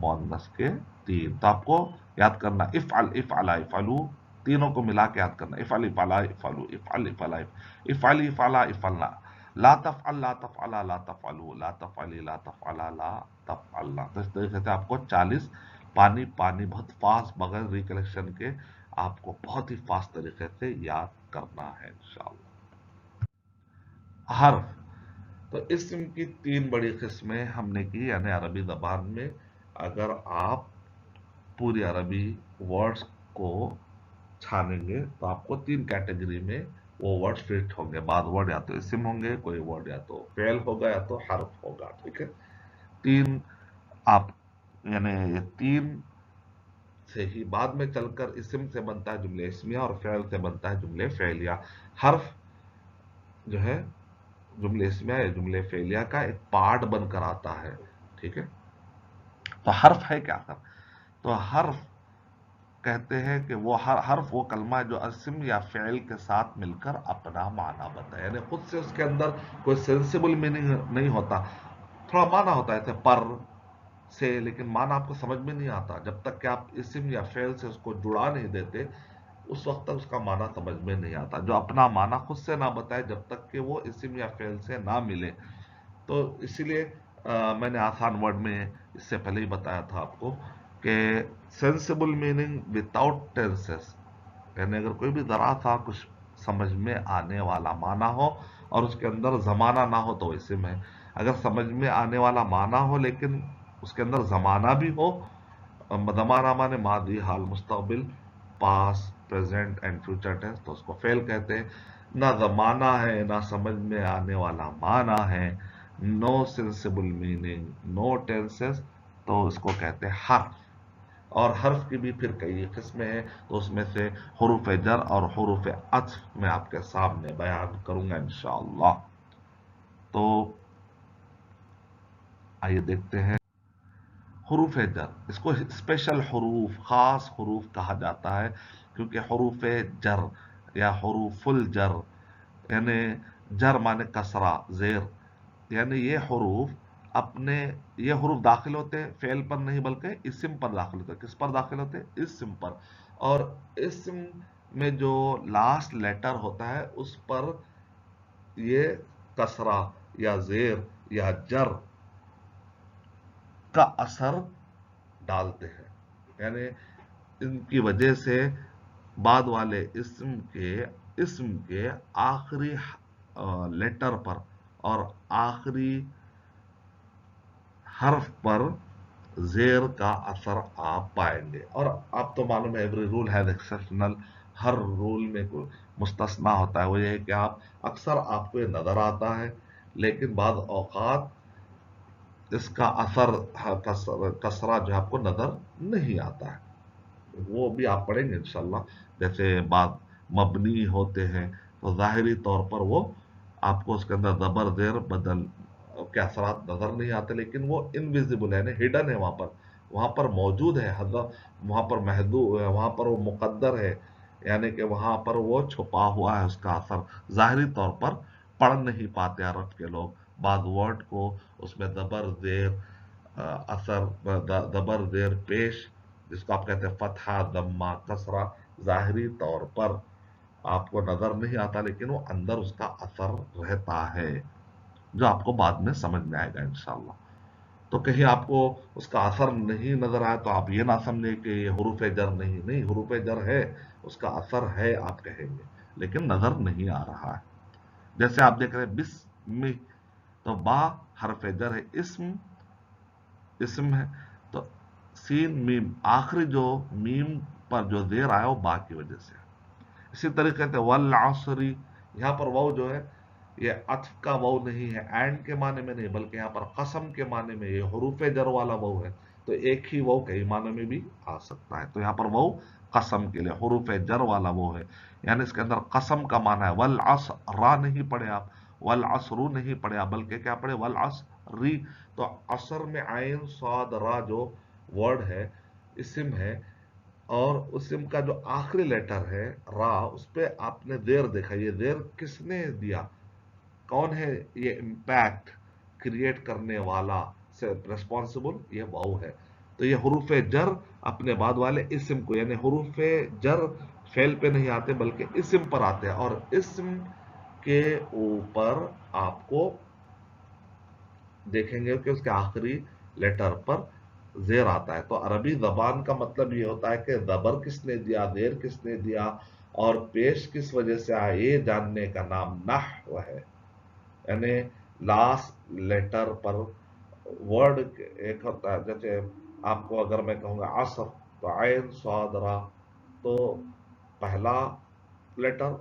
मुअन्नस के 3। तो आपको याद करना इफ़अल इफ़अला इफ़अलू, तीनों को मिला के याद करना, इफ़अल इफ़अला इफ़अलू, इफ़अल इफ़अला इफ़अल इफ़अला इफ़अलना, ला तफ़अल ला तफ़अला ला तफ़अलू, ला तफ़अली ला तफ़अला ला तफ़अलना। तो इस तरीके से आपको 40 पानी पानी बहुत फास्ट, बगैर रिकलेक्शन के आपको बहुत ही फास्ट तरीके से याद करना है इंशाअल्लाह। हर्फ, तो इस्म की 3 बड़ी किस्में हमने की, यानी अरबी ज़बान में अगर आप पूरी अरबी वर्ड्स को छानेंगे तो आपको 3 कैटेगरी में वो वर्ड फिट होंगे। बाद वर्ड या तो इस्म होंगे, कोई वर्ड या तो फेल होगा या तो हर्फ होगा, ठीक है। 3 आप, यानी ये 3 से ही बाद में चलकर इस्म से बनता है जुमले इस्मिया और फेल से बनता है जुमले फेलिया। हर्फ जो है जुमले इस्मिया या जुमले फेलिया का एक पार्ट बनकर आता है, ठीक है। तो हर्फ है क्या सर? तो हर्फ कहते हैं कि वो हर्फ वो कलमा है जो इस्म या फेल के साथ मिलकर अपना माना बताए, यानी खुद से उसके अंदर कोई सेंसिबल मीनिंग नहीं होता, थोड़ा माना होता है, जैसे पर से, लेकिन माना आपको समझ में नहीं आता जब तक कि आप इस्म या फेल से उसको जुड़ा नहीं देते, उस वक्त तक उसका माना समझ में नहीं आता। जो अपना माना खुद से ना बताए जब तक कि वो इस्म या फेल से ना मिले। तो इसीलिए मैंने आसान वर्ड में इससे पहले ही बताया था आपको कि सेंसिबल मीनिंग विदाउट टेंसेस, यानी अगर कोई भी जरा सा कुछ समझ में आने वाला माना हो और उसके अंदर जमाना ना हो तो इस्म है। अगर समझ में आने वाला माना हो लेकिन उसके अंदर जमाना भी हो, जमाना माने मादी, हाल, मुस्तकबिल, पास, प्रेजेंट एंड फ्यूचर टेंस, तो उसको फेल कहते हैं। ना जमाना है, ना समझ में आने वाला माना है, no sensible meaning, no tenses, तो उसको कहते हैं हर्फ। और हर्फ की भी फिर कई किस्में हैं, तो उसमें से हुरूफ जर और हुरूफ अत्फ मैं आपके सामने बयान करूंगा इंशाअल्लाह। तो आइए देखते हैं हुरूफ जर, इसको स्पेशल हुरूफ, खास हुरूफ कहा जाता है, क्योंकि हुरूफ जर या हुरूफुल जर, यानी जर माने कसरा जेर, यानी ये हुरूफ अपने, ये हुरूफ दाखिल होते हैं फेल पर नहीं बल्कि इस्म पर दाखिल होते हैं। किस पर दाखिल होते हैं? इस्म पर। और इस्म में जो लास्ट लेटर होता है उस पर ये कसरा या जेर या जर का असर डालते हैं, यानी इनकी वजह से बाद वाले इस्म के आखिरी लेटर पर اور آخری حرف پر زیر کا اثر آپ پائیں گے. اور آپ تو معلوم ہے ایوری رول ہیز ایکسیپشنل، ہر رول میں کوئی مستثنا ہوتا ہے. وہ یہ ہے کہ اکثر آپ کو یہ نظر آتا ہے لیکن بعض اوقات اس کا اثر کسرہ جو آپ کو نظر نہیں آتا ہے. وہ بھی آپ پڑھیں گے انشاءاللہ. جیسے بات مبنی ہوتے ہیں تو ظاہری طور پر وہ آپ کو اس کے اندر زبر زیر بدل کے اثرات نظر نہیں آتے لیکن وہ انویزیبل ہے، ہڈن ہے، وہاں پر موجود ہے، وہاں پر محدود ہے، وہاں پر وہ مقدر ہے، یعنی کہ وہاں پر وہ چھپا ہوا ہے. اس کا اثر ظاہری طور پر پڑھ نہیں پاتے عرب کے لوگ. بعض ورڈ کو اس میں زبر زیر اثر، زبر زیر پیش، جس کو آپ کہتے ہیں فتحہ ضمہ کسرہ، ظاہری طور پر آپ کو نظر نہیں آتا لیکن وہ اندر اس کا اثر رہتا ہے، جو آپ کو بعد میں سمجھ میں آئے گا انشاءاللہ. تو کہیں آپ کو اس کا اثر نہیں نظر آیا تو آپ یہ نہ سمجھیں کہ یہ حروف جر نہیں حروف جر ہے، اس کا اثر ہے آپ کہیں گے لیکن نظر نہیں آ رہا ہے. جیسے آپ دیکھ رہے ہیں بسم، تو با حرف جر ہے، اسم ہے، تو سین میم آخری جو میم پر جو زیر آیا وہ با کی وجہ سے. اسی طریقے سے والعصری، یہاں پر واو جو ہے یہ عطف کا واو نہیں ہے، اینڈ کے معنی میں نہیں، بلکہ یہاں پر قسم کے معنی میں، یہ حروف جر والا واو ہے. تو ایک ہی واو کئی معنی میں بھی آ سکتا ہے. تو یہاں پر واو قسم کے لیے حروف جر والا واو ہے، یعنی اس کے اندر قسم کا معنی ہے. والعصر را نہیں پڑھے آپ، والعصر نہیں پڑھے آپ، بلکہ کیا پڑھے والعصری. تو عصر میں عین صاد را جو ورڈ ہے، اسم ہے، اور اسم کا جو آخری لیٹر ہے را، اس پہ آپ نے زیر دیکھا. یہ زیر کس نے دیا؟ کون ہے یہ امپیکٹ کریٹ کرنے والا، سے ریسپانسبل؟ یہ واو ہے. تو یہ حروف جر اپنے بعد والے اسم کو، یعنی حروف جر فعل پہ نہیں آتے بلکہ اسم پر آتے ہیں، اور اسم کے اوپر آپ کو دیکھیں گے کہ اس کے آخری لیٹر پر زیر آتا ہے. تو عربی زبان کا مطلب یہ ہوتا ہے کہ زبر کس نے دیا، زیر کس نے دیا، اور پیش کس وجہ سے آیا، یہ جاننے کا نام نحو ہے. یعنی لاسٹ لیٹر پر ورڈ ایک ہوتا ہے. جیسے آپ کو اگر میں کہوں گا عصر، تو عین صاد را، تو پہلا لیٹر،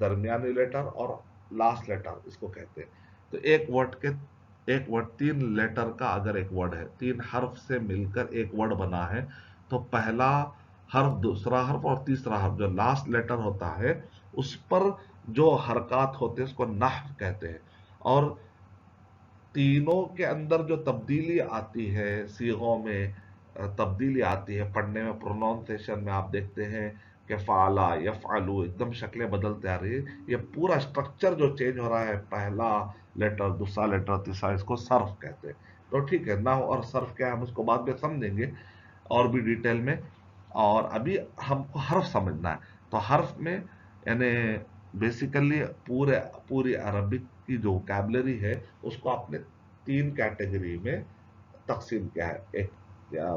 درمیانی لیٹر اور لاسٹ لیٹر اس کو کہتے ہیں. تو ایک ورڈ تین لیٹر کا اگر ایک ورڈ ہے، تین حرف سے مل کر ایک ورڈ بنا ہے، تو پہلا حرف، دوسرا حرف اور تیسرا حرف جو لاسٹ لیٹر ہوتا ہے اس پر جو حرکات ہوتے ہیں اس کو نحو کہتے ہیں. اور تینوں کے اندر جو تبدیلی آتی ہے، صیغوں میں تبدیلی آتی ہے، پڑھنے میں، پروناؤنسیشن میں آپ دیکھتے ہیں کہ فعلا یفعلو ایک دم شکلیں بدلتے آ رہی ہے. یہ پورا اسٹرکچر جو چینج ہو رہا ہے، پہلا لیٹر، دوسرا لیٹر، تیسرا، اس کو صرف کہتے ہیں. تو ٹھیک ہے، نحو اور صرف کیا ہے ہم اس کو بعد میں سمجھیں گے اور بھی ڈیٹیل میں. اور ابھی ہم کو حرف سمجھنا ہے. تو حرف میں یعنی بیسیکلی پوری عربک کی جو وکیبلری ہے اس کو آپ نے تین کیٹیگری میں تقسیم کیا ہے. ایک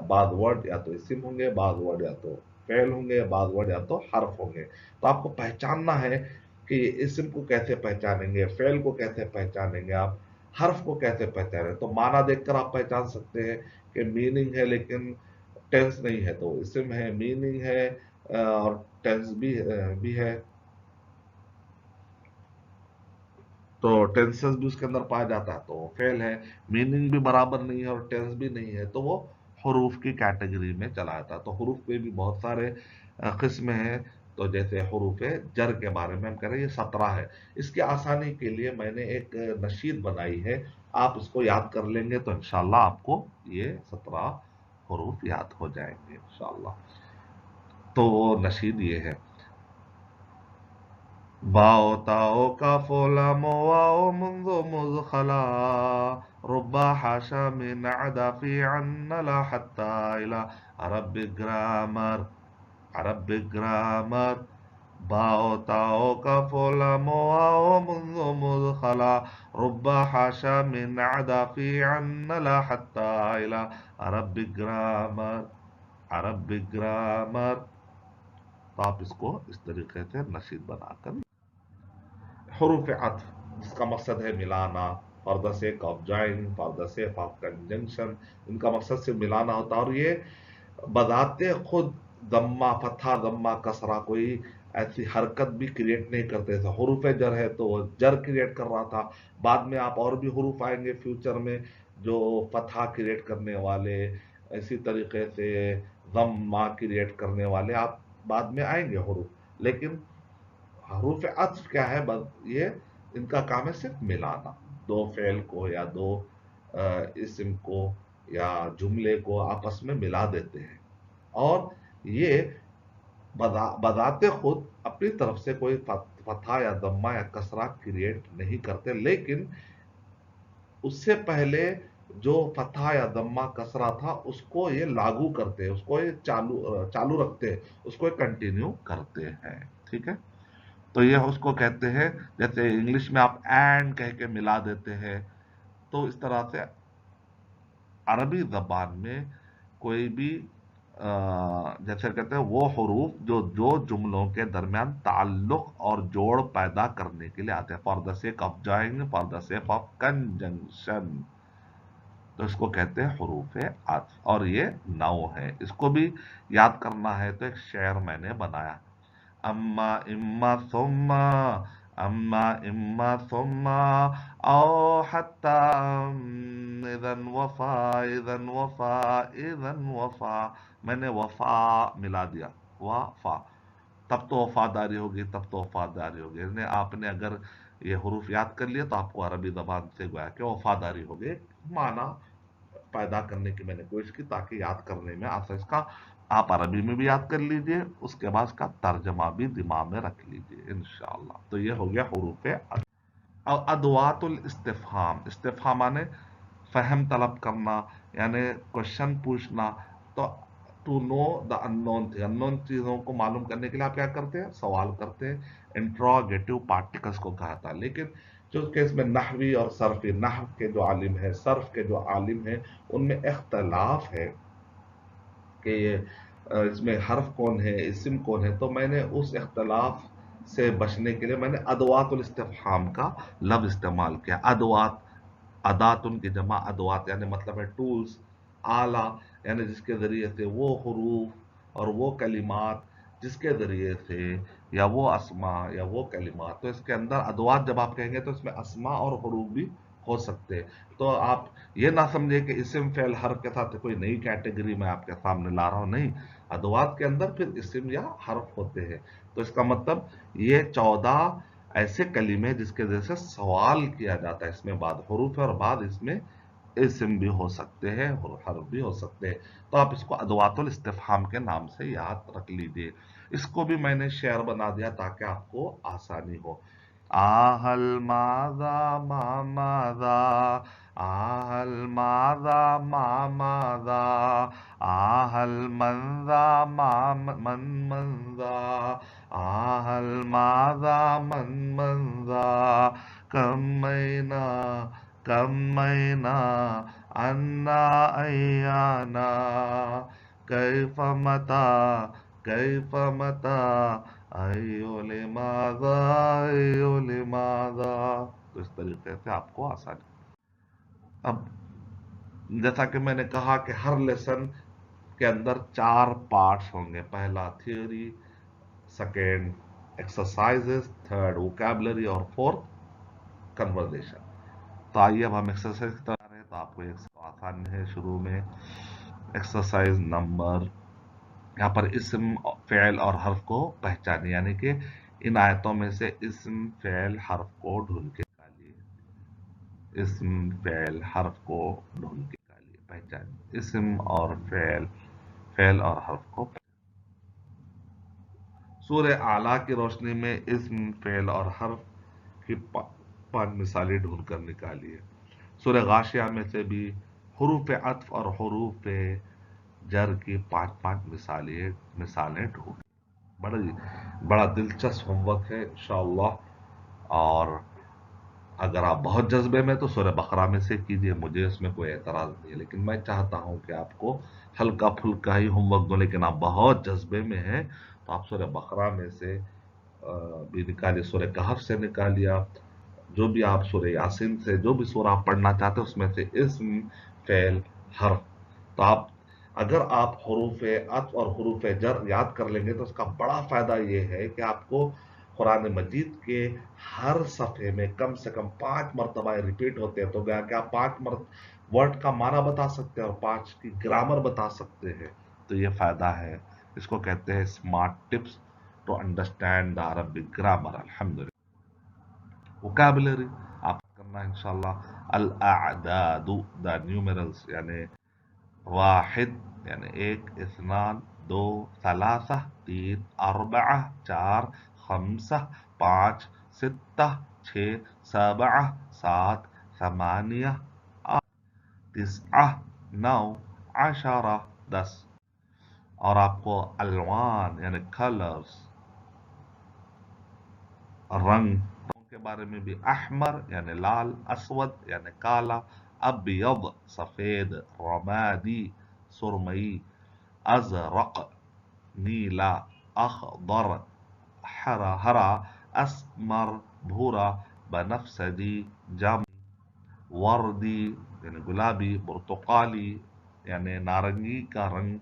بعض ورڈ یا تو اسم ہوں گے، بعض ورڈ یا تو فعل ہوں گے، بعض ورڈ یا تو حرف ہوں گے. تو آپ کو پہچاننا ہے کہ یہ اسم کو کیسے پہچانیں گے، فعل کو کیسے پہچانیں گے، آپ حرف کو کیسے پہچانیں. تو معنی دیکھ کر آپ پہچان سکتے ہیں کہ میننگ ہے لیکن ٹینس نہیں ہے، تو اسم ہے، میننگ ہے اور ٹینس بھی ہے. تو ٹینسز بھی اس کے اندر پایا جاتا ہے، تو وہ فعل ہے. میننگ بھی برابر نہیں ہے اور ٹینس بھی نہیں ہے تو وہ حروف کی کیٹیگری میں چلا جاتا ہے. تو حروف میں بھی بہت سارے قسم ہیں. تو جیسے حروف جر کے بارے میں ہم کہہ رہے ہیں، یہ 17 ہے. اس کی آسانی کے لیے میں نے ایک نشید بنائی ہے، آپ اس کو یاد کر لیں گے تو انشاءاللہ آپ کو یہ 17 حروف یاد ہو جائیں گے انشاءاللہ. تو وہ نشید یہ ہے: باؤ تاؤ کاف لام واو منذ مزخلا ربا حاشا من عدا في عن لا حتى إلى عرب گرامر. باؤ تاؤ کاف لام واو منذ مزخلا ربا حاشا من عدا في عن لا حتى إلى عرب گرامر. تو آپ اس کو اس طریقے سے نشید بنا کر. حروف عطف जिसका मकसद है मिलाना, for the sake of joining, for the sake of conjunction, इनका मकसद से मिलाना होता है। और ये बजाते खुद दम्मा फथा दम्मा कसरा कोई ऐसी हरकत भी क्रिएट नहीं करते थे। हरूफ जर है तो वो जर क्रिएट कर रहा था। बाद में आप और भी हरूफ आएंगे फ्यूचर में जो फथा क्रिएट करने वाले, इसी तरीके से दम्मा क्रिएट करने वाले आप बाद में आएंगे हरूफ। लेकिन हरूफ अत्फ क्या है, बस ये इनका काम है सिर्फ मिलाना, दो फेल को या दो इस्म को या जुमले को आपस में मिला देते हैं। और ये बजाते खुद अपनी तरफ से कोई फथा या दम्मा या कसरा क्रिएट नहीं करते, लेकिन उससे पहले जो फथा या दम्मा कसरा था उसको ये लागू करते हैं, उसको ये चालू चालू रखते हैं, उसको ये कंटिन्यू करते हैं। ठीक है, तो ये उसको कहते हैं, जैसे इंग्लिश में आप एंड कह के मिला देते हैं, तो इस तरह से अरबी जबान में कोई भी जैसे कहते हैं वो हरूफ जो जो जुमलों के दरमियान ताल्लुक और जोड़ पैदा करने के लिए आते हैं, for the sake of joining, for the sake of conjunction, तो इसको कहते हैं हरूफ अत्फ। और ये नौ है, इसको भी याद करना है तो एक शेर मैंने बनाया, अम्मा इम्मा सुम्मा, अम्मा इम्मा सुम्मा, औ हत्ता इदन वफा, इदन वफा, इदन वफा। मैंने वफा मिला दिया, वफा, तब तो वफादारी होगी, तब तो वफादारी होगी। यानी आपने अगर ये हरूफ याद कर लिया तो आपको अरबी जबान से गोया कि वफादारी होगी, माना पैदा करने की मैंने कोशिश की ताकि याद करने में आसान। इसका आप अरबी में भी याद कर लीजिए, उसके बाद इसका तर्जमा भी दिमाग में रख लीजिए इंशाअल्लाह। तो ये हो गया हरूफ और अदवातुल इस्तिफहाम, इस्तिफहाम माने फहम तलब करना, यानी क्वेश्चन पूछना। तो to know the unknown thing, unknown चीजों को मालूम करने के लिए आप क्या करते हैं, सवाल करते हैं। इंट्रोगेटिव पार्टिकल्स को कहा था। लेकिन जो केस में नहवी और सर्फी, नहव के जो आलिम है, सर्फ के जो आलिम है, उनमें इख्तलाफ है कि ये इसमें हर्फ कौन है, इस्म कौन है। तो मैंने उस इख्तलाफ से बचने के लिए मैंने अदवातुल इस्तिफहाम का लफ्ज इस्तेमाल किया। अदवात, अदात उनकी जमा अदवात, यानी मतलब है टूल्स, आला, यानी जिसके जरिए से वो हरूफ और वो कलिमात, जिसके जरिए से या वो असमा या वो कलिमात। तो इसके अंदर अदवात जब आप कहेंगे तो इसमें असमा और हरूफ भी हो सकते हैं। तो आप ये ना समझे कि इस्म फेल हर्फ के साथ कोई नई कैटेगरी मैं आपके सामने ला रहा हूं, नहीं। अदवात के अंदर फिर इस्म या हर्फ होते हैं। तो इसका मतलब ये 14 ऐसे कलीमे जिसके जरिए से सवाल किया जाता है, इसमें बाद हरूफ है और बाद इसमें इस्म भी हो सकते हैं और हर्फ भी हो सकते हैं। तो आप इसको अदवातुल इस्तिफहाम के नाम से याद रख लीजिए। इसको भी मैंने शेयर बना दिया ताकि आपको आसानी हो। आहल माजा मामाजा, आहल माजा मामाजा, आहल मंजा मन मंजा, आहल माजा मन मंजा, कमैना कमैना अन्ना अयाना, कैफ मता कैफ मता, अयो लिमाज़ा अयो लिमाज़ा। तो इस तरीके से आपको आसानी। अब जैसा कि मैंने कहा कि हर लेसन के अंदर 4 पार्ट्स होंगे, पहला theory, second exercises, third vocabulary और फोर्थ कन्वर्सेशन। तो आइए अब हम एक्सरसाइज की तरफ आ रहे हैं। तो आपको एक आसान है शुरू में एक्सरसाइज नंबर, यहाँ पर इस्म फ़ेल और हर्फ को पहचानिए, यानी कि इन आयतों में से इस्म फ़ेल हर्फ को ढूंढ के निकालिए। इस्म फ़ेल हर्फ को ढूंढ के निकालिए, पहचानिए इस्म और फ़ेल, फ़ेल और हर्फ को। सूरह आला की रोशनी में इस्म फ़ेल और हर्फ की 5 मिसालें ढूंढ कर निकालिए। सूरह गाशिया में से भी हरूफ अत्फ और हरूफ जर की 5 मिसालें मिसालें ढूंढ। बड़ा दिलचस्प होमवर्क है इंशाअल्लाह। और अगर आप बहुत जज्बे में तो सूरह बकरा में से कीजिए, मुझे इसमें कोई एतराज नहीं है। लेकिन मैं चाहता हूं कि आपको हल्का फुल्का ही होमवर्क दूं, लेकिन आप बहुत जज्बे में हैं तो आप सूरह बकरा में से भी निकालिए, सूरह कहफ से निकालिए, जो भी आप सूरह यासीन से जो भी सूरह आप पढ़ना चाहते हैं उसमें से इस्म, फेल, हर्फ, तो आप अगर आप हरूफ अत्फ और हरूफ जर याद कर लेंगे तो उसका बड़ा फायदा ये है कि आपको कुरान मजीद के हर सफ़े में कम से कम 5 मरतबा रिपीट होते हैं, तो गया कि आप 5 वर्ड का माना बता सकते हैं और 5 की ग्रामर बता सकते हैं। तो ये फायदा है। इसको कहते हैं smart tips to understand the Arabic grammar. अल्हम्दुलिल्लाह। वोकैबुलरी आप करना है इंशाल्लाह। अल अअदादु, द न्यूमेरल्स, यानी वाहिद यानी एक, इस्नान दो, सलासा तीन, अरबआ चार, खमसा पाँच, सित्ता छः, सबआ सात, समानिया आठ, तिस्आ नौ, अशरा 10। और आपको अलवान यानी कलर्स, रंग के बारे में भी, अहमर यानी लाल, असवद यानी काला, अबयद सफेद, रमादी सुरमई, अजरक नीला, अखदर हरा हरा, असमर भूरा, बनफसदी जामुनी, वर्दी यानी गुलाबी, पुर्तगाली यानी नारंगी का रंग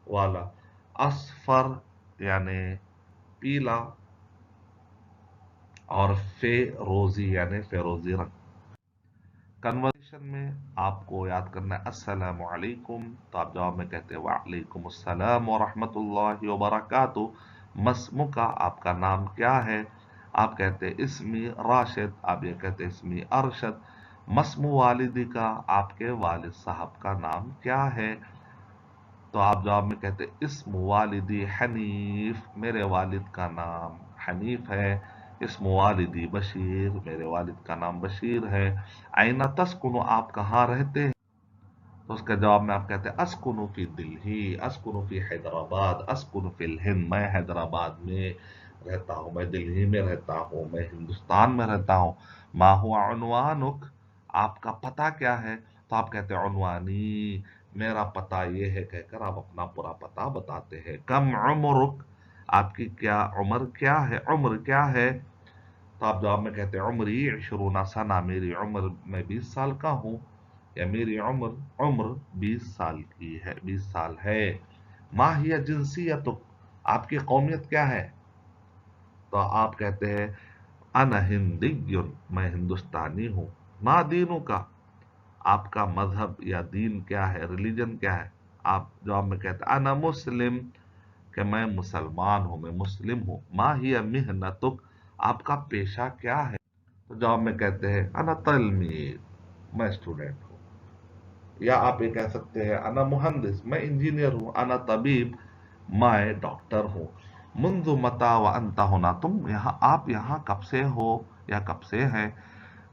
वाला, असफर यानी पीला, और फेरोजी यानी फेरोजी रंग। कन्वर्सेशन में आपको याद करना है अस्सलामु अलैकुम, तो आप जवाब में कहते हैं वालेकुम अस्सलाम व रहमतुल्लाहि व बरकातुहू। मस्मुका, आपका नाम क्या है? आप कहते हैं इस्मी राशिद, आप ये कहते हैं इस्मी अरशद। मस्मु वालिदी का, आपके वालिद साहब का नाम क्या है? तो आप जवाब में कहते हैं इस्म वालिदी हनीफ, मेरे वालिद का नाम हनीफ है। इस्म वालिदी बशीर, मेरे वालिद का नाम बशीर है। आइना तस्कुनु, आप कहाँ रहते हैं? तो उसका जवाब में आप कहते हैं अस्कुनु फी दिल्ली, अस्कुनु फी हैदराबाद, अस्कुनु फिल हिंद, मैं हैदराबाद में रहता हूँ, मैं दिल्ली में रहता हूँ, मैं हिंदुस्तान में रहता हूँ। मा हुआ उन्वानुक, आपका पता क्या है? तो आप कहते हैं उन्वानी, मेरा पता ये है, कहकर आप अपना पूरा पता बताते हैं। कम उम्रुक, आपकी क्या उम्र क्या है, उम्र क्या है? तो आप जवाब में कहते हैं उम्री इशरूना सना, मेरी उम्र, मैं 20 साल का हूँ, या मेरी उम्र उम्र 20 साल की है, 20 साल है। माहिया जिनसियतुक, आपकी कौमियत क्या है? तो आप कहते हैं अना हिंदियुन, मैं हिंदुस्तानी हूँ। मा दीनू का, आपका मजहब या दीन क्या है, रिलीजन क्या है? आप जवाब में कहते हैं अना मुस्लिम, कि मैं मुसलमान हूँ, मैं मुस्लिम हूँ। मा हिया मिहनतुक, आपका पेशा क्या है? तो जवाब में कहते हैं अना तलमीद, मैं स्टूडेंट हूँ। या आप ये कह सकते हैं अना मुहंदिस, मैं इंजीनियर हूँ। अना तबीब, मैं डॉक्टर हूँ। मुंजु मता व अंता होना, तुम यहाँ, आप यहाँ कब से हो या कब से हैं?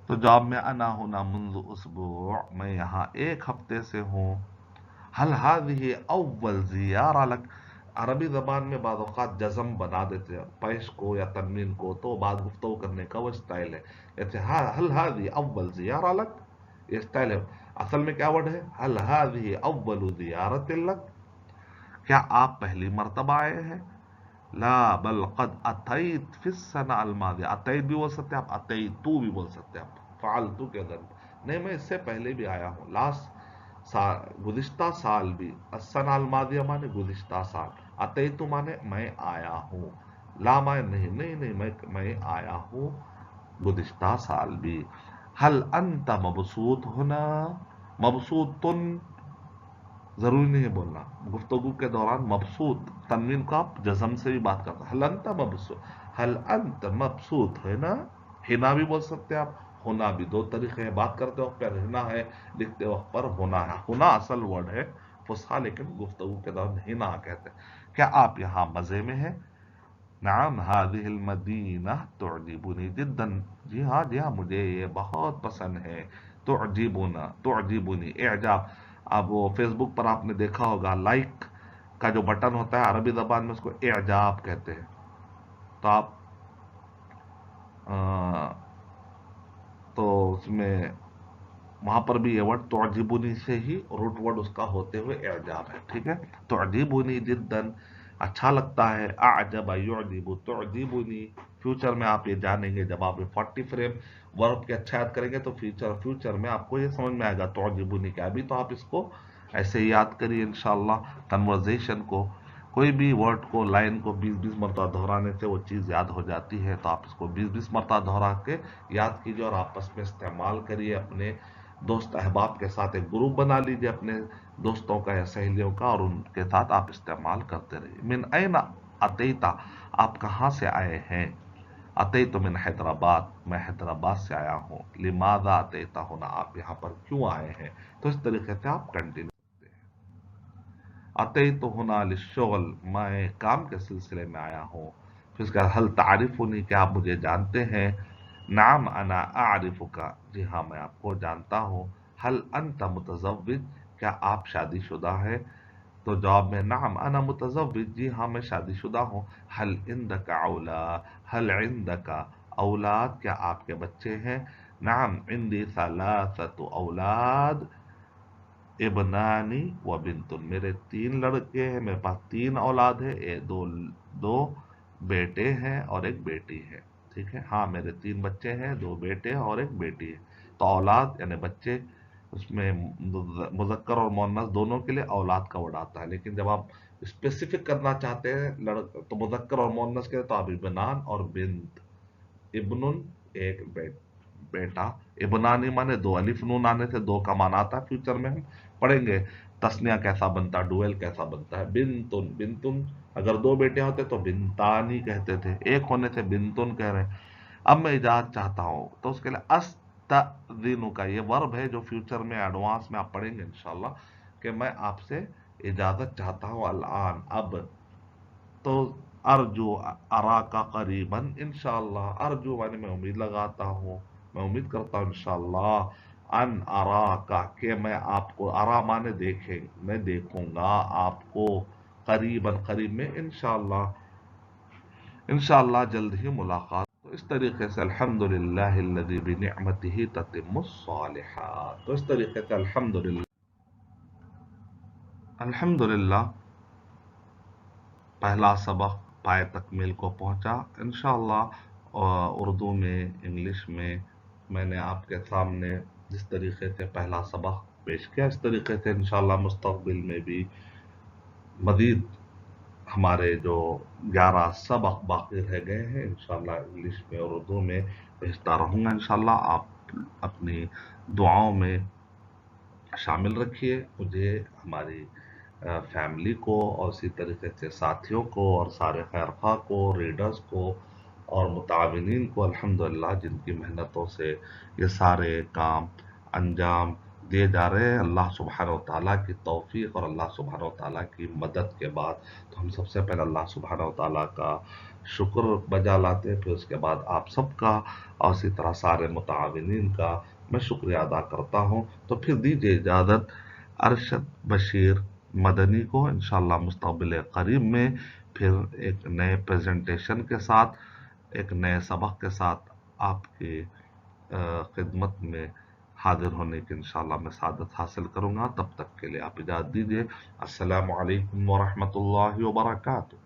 तो जवाब में अना होना मुंजु उसबू, मैं यहाँ एक हफ्ते से हूँ। हल हाज़िही अव्वल ज़ियारा लक, अरबी ज़बान में बाज़ औक़ात जज़म बना देते हैं पेश को या तनवीन को, तो बात गुफ्तगू करने का वो स्टाइल है। जैसे हल हाज़िही अव्वल ज़ियारा लक, ये स्टाइल है। असल में क्या वर्ड है? हल हाज़िही अव्वलु ज़ियारतिन लक, क्या आप पहली मर्तबा आए हैं? ला बल कद अतैत फिस्सना अलमादिया, अतैत भी बोल सकते हैं आप, अतैतू भी बोल सकते हैं आप, फालतू के अंदर। नहीं, मैं इससे पहले भी आया हूँ, लास्ट साल, गुज़िश्ता साल भी। अस्सना अलमादिया माने गुज़िश्ता साल, अतैतु माने मैं आया हूँ। ला माने नहीं, नहीं नहीं, मैं आया हूँ गुज़िश्ता साल भी। हल अंत मबसूत होना, मबसूतुन जरूरी नहीं है बोलना, गुफ्तगू के दौरान मबसूत तनवीन को आप जज़म से भी बात करते हैं। हल अंत मबसूत, हल अंत मबसूत है ना, हिना भी बोल सकते हैं आप, होना भी। दो तरीके हैं, बात करते वक्त पर हिना है, लिखते वक्त पर होना है। होना असल वर्ड है फुसहा, लेकिन गुफ्तगू के दौरान हिना कहते हैं। क्या आप यहाँ मजे में हैं? नाम हादिहिल मदीना तुअजिबुनी जिद्दन, जी हाँ जी हाँ, मुझे ये बहुत पसंद है। तुअजिबुना, तुअजिबुनी एजाब, अब वो फेसबुक पर आपने देखा होगा लाइक का जो बटन होता है, अरबी जबान में उसको एजाब कहते हैं। तो आप अ, तो उसमें वहां पर भी ये वर्ड तुअजिबुनी से ही रूट वर्ड उसका होते हुए एजाब है, ठीक है। तुअजिबुनी जिद्दन अच्छा लगता है, अअजब युअजिबु तुअजिबुनी। फ्यूचर में आप ये जानेंगे, जब आप ये 40 फ्रेम वर्ब के अच्छा याद करेंगे तो फ्यूचर में आपको ये समझ में आएगा तुअजिबुनी क्या। अभी तो आप इसको ऐसे ही याद करिए इंशाल्लाह। कन्वर्जेशन को, कोई भी वर्ड को, लाइन को 20-20 मरतबा दोहराने से वो चीज़ याद हो जाती है। तो आप इसको 20-20 मरतबा दोहरा के याद कीजिए और आपस में इस्तेमाल करिए। अपने दोस्त अहबाब के साथ एक ग्रुप बना लीजिए अपने दोस्तों का या सहेलियों का, और उनके साथ आप इस्तेमाल करते रहिए। मिन ऐना अतैता, आप कहाँ से आए हैं। अतैतु मिन हैदराबाद, मैं हैदराबाद से आया हूँ। लिमादा अतैता होना, आप यहाँ पर क्यों आए हैं। तो इस तरीके से आप कंटिन्यू। अतैतु होना लिश्शुगल, मैं काम के सिलसिले में आया हूँ। फिर उसका हल तारिफुनी, क्या आप मुझे जानते हैं। नाम अना आरिफुका, जी हाँ मैं आपको जानता हूँ। हल अंत मुतज़व्विज, क्या आप शादीशुदा हैं। तो जवाब में नाम अना मुतज़व्विज, जी हाँ मैं शादीशुदा हूँ। हल इंदका औलाद, हल इंदका औलाद, क्या आपके बच्चे हैं। नाम इंदी सलासतु औलाद, इब्नानी व बिंतुन, मेरे 3 लड़के हैं, मेरे पास 3 औलाद है। दो बेटे हैं और एक बेटी है। ठीक है, हाँ मेरे 3 बच्चे हैं, 2 बेटे हैं और एक बेटी है। तो औलाद यानी बच्चे, उसमें मुजक्कर और मुअन्नस दोनों के लिए औलाद का वर्ड आता है। लेकिन जब आप स्पेसिफिक करना चाहते हैं तो मुजक्कर और मुअन्नस के लिए तो आप इब्नान और बिंत। इब्नुन एक बेटा, इब्नानी माने दो, अलिफ नून आने से दो का मान आता है। फ्यूचर में हम पढ़ेंगे तस्निया कैसा बनता है, डुएल कैसा बनता है। बिनतुन, बिनतुन अगर 2 बेटे होते तो बिनतानी कहते थे, एक होने से बिनतुन कह रहे हैं। अब मैं इजाजत चाहता हूं, तो उसके लिए अस्तदिनु का ये वर्ब है जो फ्यूचर में एडवांस में आप पढ़ेंगे इंशाल्लाह, कि मैं आपसे इजाजत चाहता हूं अलान, अब। तो अर्जू अरा का करीबन इंशाल्लाह, अर्जू माने मैं उम्मीद लगाता हूँ, मैं उम्मीद करता हूँ इंशाल्लाह। अन अरा का, के मैं आपको, अरा माने देखें, मैं देखूंगा आपको। करीबन, करीब में इंशाल्लाह, इंशाल्लाह जल्द ही मुलाकात। तो इस तरीके से अल्हम्दुलिल्लाहिल्लज़ी बिनिअमतिही ततिम्मुस्सालिहात, तो इस तरीके से अल्हम्दुलिल्लाह, अल्हम्दुलिल्लाह पहला सबक पाए तकमील को पहुंचा इंशाअल्लाह। उर्दू में, इंग्लिश में मैंने आपके सामने जिस तरीके से पहला सबक पेश किया, इस तरीके से इंशाअल्लाह मुस्तक़बिल में भी मजीद हमारे जो 11 सबक बाकी रह गए हैं इंशाअल्लाह इंग्लिश में और उर्दू में भेजता रहूँगा इंशाअल्लाह। आप अपनी दुआओं में शामिल रखिए मुझे, हमारी फैमिली को, और इसी तरीके से साथियों को और सारे खैरखा को, रीडर्स को और मुताविनीन को, अल्हम्दुलिल्लाह जिनकी मेहनतों से ये सारे काम अंजाम दिए जा रहे हैं। अल्लाह सुब्हानहू व तआला की तौफीक और अल्लाह सुब्हानहू व तआला की मदद के बाद तो हम सबसे पहले अल्लाह सुब्हानहू व तआला का शुक्र बजा लाते हैं, फिर उसके बाद आप सबका और इसी तरह सारे मुताविनीन का मैं शुक्रिया अदा करता हूँ। तो फिर दीजिए इजाज़त अरशद बशीर मदनी को, इंशाअल्लाह मुस्तक़बिल करीब में फिर एक नए प्रेजेंटेशन के साथ, एक नए सबक के साथ आपकी खिदमत में हाजिर होने की इंशाअल्लाह मैं सादत हासिल करूँगा। तब तक के लिए आप इजाज़त दीजिए। अस्सलामु अलैकुम व रहमतुल्लाहि व बरकातुहू।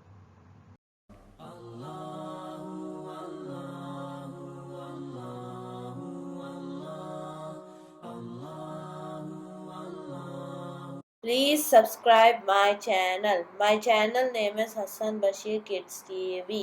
Please subscribe my channel. My channel name is Hassan Bashir Kids TV.